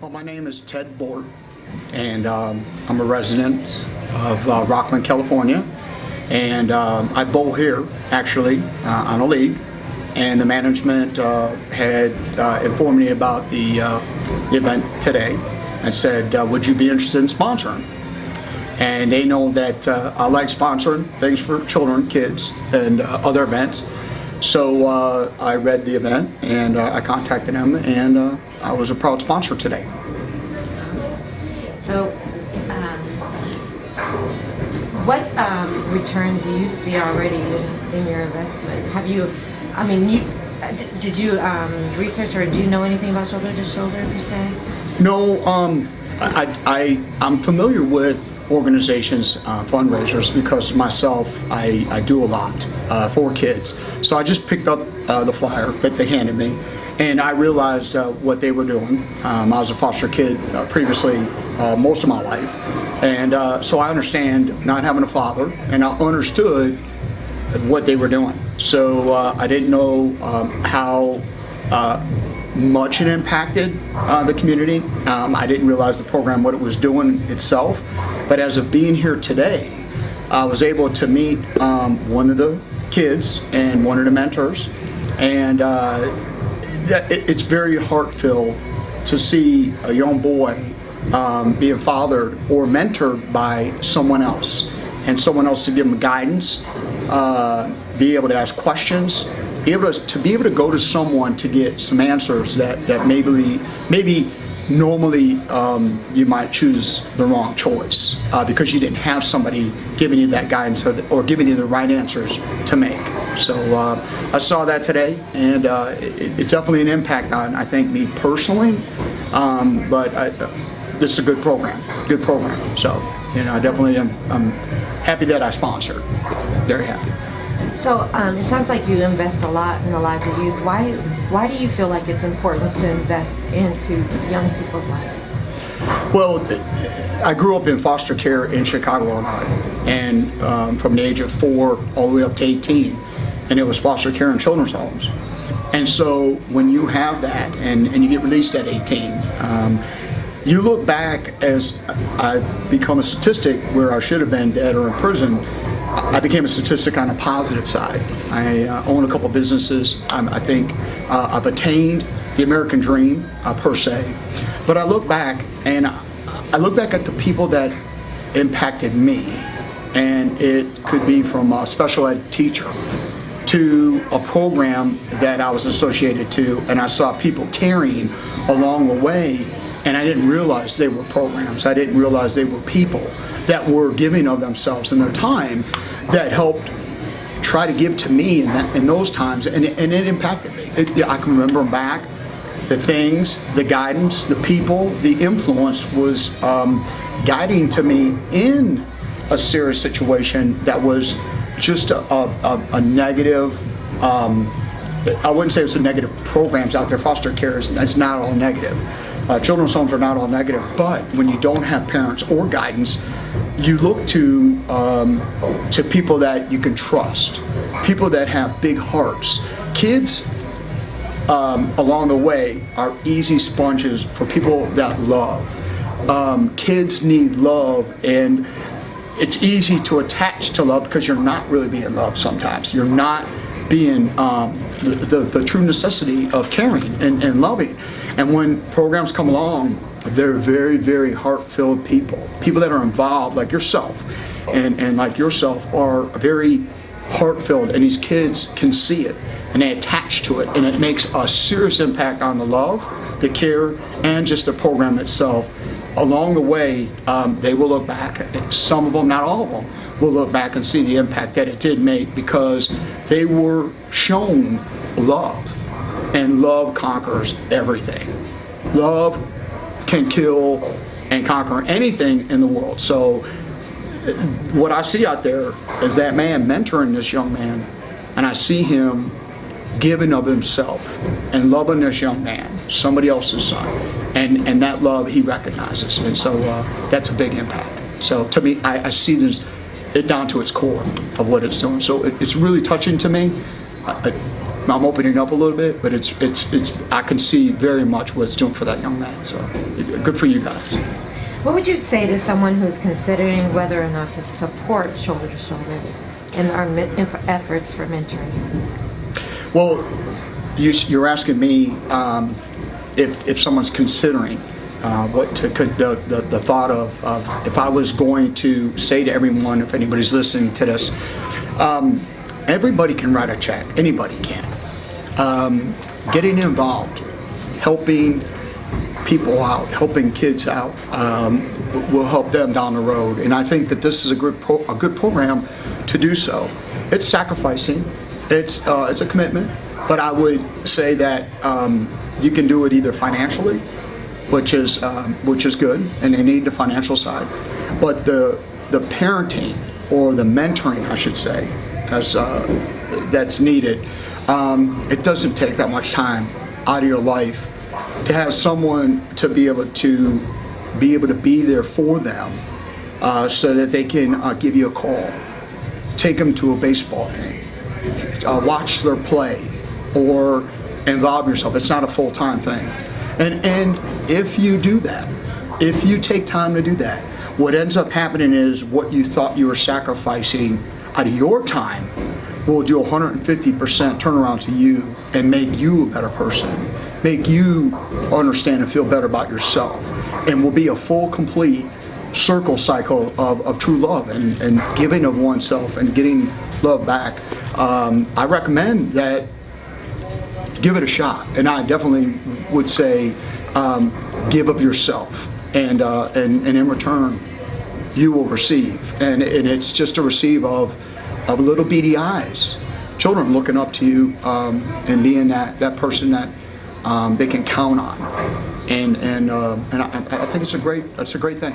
Well, my name is Ted Bort, and I'm a resident of Rockland, California. And I bowl here, actually, on a league. And the management had informed me about the event today and said, would you be interested in sponsoring? And they know that I like sponsoring things for children, kids, and other events. So I read the event and I contacted them, and I was a proud sponsor today. So, what return do you see already in your investment? Have you, did you research or do you know anything about Shoulder to Shoulder per se? No, I'm familiar with organizations, fundraisers, because myself, I do a lot for kids. So I just picked up the flyer that they handed me, and I realized what they were doing. I was a foster kid previously most of my life, and so I understand not having a father, and I understood what they were doing. So I didn't know how much it impacted the community. I didn't realize the program, what it was doing itself. But as of being here today, I was able to meet one of the kids and one of the mentors, and it's very heartfelt to see a young boy being fathered or mentored by someone else, and someone else to give him guidance, be able to ask questions, be able to go to someone to get some answers that maybe normally you might choose the wrong choice because you didn't have somebody giving you that guidance or giving you the right answers to make. So I saw that today, and it's definitely an impact on, I think, me personally. But this is a good program. So I definitely I'm happy that I sponsored. Very happy. So it sounds like you invest a lot in the lives of youth. Why do you feel like it's important to invest into young people's lives? Well, I grew up in foster care in Chicago, Illinois, and from the age of 4 all the way up to 18, and it was foster care in children's homes. And so when you have that and you get released at 18, you look back as I become a statistic where I should have been dead or in prison. I became a statistic on a positive side. I own a couple businesses. I think I've attained the American dream per se. But I look back and I look back at the people that impacted me, and it could be from a special ed teacher to a program that I was associated to, and I saw people carrying along the way, and I didn't realize they were programs. I didn't realize they were people that were giving of themselves and their time that helped try to give to me in those times, and it impacted me. I can remember back the things, the guidance, the people, the influence was guiding to me in a serious situation that was just a negative, I wouldn't say it was a negative programs out there. Foster care is not all negative. Children's homes are not all negative, but when you don't have parents or guidance, you look to people that you can trust, people that have big hearts. Kids along the way are easy sponges for people that love. Kids need love, and it's easy to attach to love because you're not really being loved sometimes. You're not being the true necessity of caring and loving. And when programs come along, they're very, very heart-filled people that are involved, like yourself, and like yourself are very heart-filled, and these kids can see it, and they attach to it, and it makes a serious impact on the love, the care, and just the program itself. Along the way, they will look back, some of them, not all of them, will look back and see the impact that it did make because they were shown love, and love conquers everything. Love can kill and conquer anything in the world. So what I see out there is that man mentoring this young man, and I see him giving of himself and loving this young man, somebody else's son, and that love he recognizes, and so that's a big impact. So to me, I see this it down to its core of what it's doing. So it's really touching to me. I'm opening up a little bit, but it's I can see very much what it's doing for that young man. So good for you guys. What would you say to someone who's considering whether or not to support Shoulder to Shoulder in our efforts for mentoring? Well, you're asking me if someone's considering the thought of if I was going to say to everyone, if anybody's listening to this, everybody can write a check. Anybody can. Getting involved, helping people out, helping kids out, will help them down the road. And I think that this is a good program to do so. It's sacrificing. It's a commitment, but I would say that you can do it either financially, which is good, and they need the financial side, but the parenting or the mentoring, I should say, that's needed. It doesn't take that much time out of your life to have someone to be able to be there for them, so that they can give you a call, take them to a baseball game, watch their play, or involve yourself. It's not a full-time thing. And if you do that, if you take time to do that, what ends up happening is what you thought you were sacrificing out of your time will do 150% turnaround to you and make you a better person, make you understand and feel better about yourself, and will be a full, complete circle cycle of true love and giving of oneself and getting love back. I recommend that. Give it a shot, and I definitely would say give of yourself, and in return you will receive, and it's just a receive of little beady eyes, children looking up to you, and being that person that they can count on, and I think that's a great thing.